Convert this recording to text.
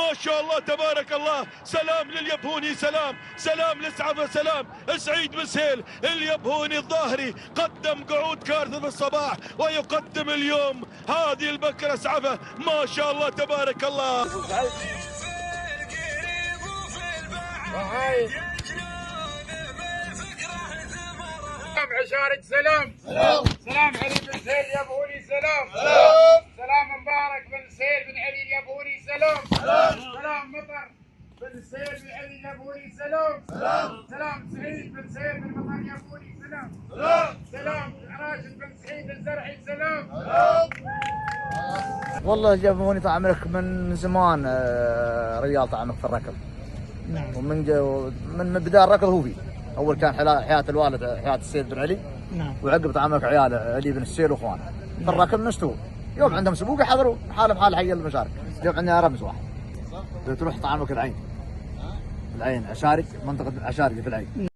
ما شاء الله تبارك الله. سلام لليبهوني، سلام لسعفة، سلام سعيد بن سهيل. اليبهوني الظاهري قدم قعود كارثة في الصباح ويقدم اليوم هذه البكرة سعفة. ما شاء الله تبارك الله. عشارج سلام علي بن سهيل اليبهوني سلام مبارك بن سهيل بن علي اليبهوني سلام مطر بن سهيل بن علي اليبهوني سلام سعيد بن سهيل بن مطر اليبهوني سلام راشد بن سعيد الزرعي سلام. والله اليبهوني طال عمرك من زمان رجال طال عمرك في الركض. نعم. من بداية الركض هو فيه. اول كان حياه الوالد حياه السيد بن علي. نعم. وعقب طال عمرك عياله علي بن السيل واخوانه. في الركض نستوى. يوم عندهم سبوق يحضروا حاله بحال حي المشارك. اليوم عندنا رمز واحد. تروح طال عمرك العين عشارج، منطقه عشارج في العين.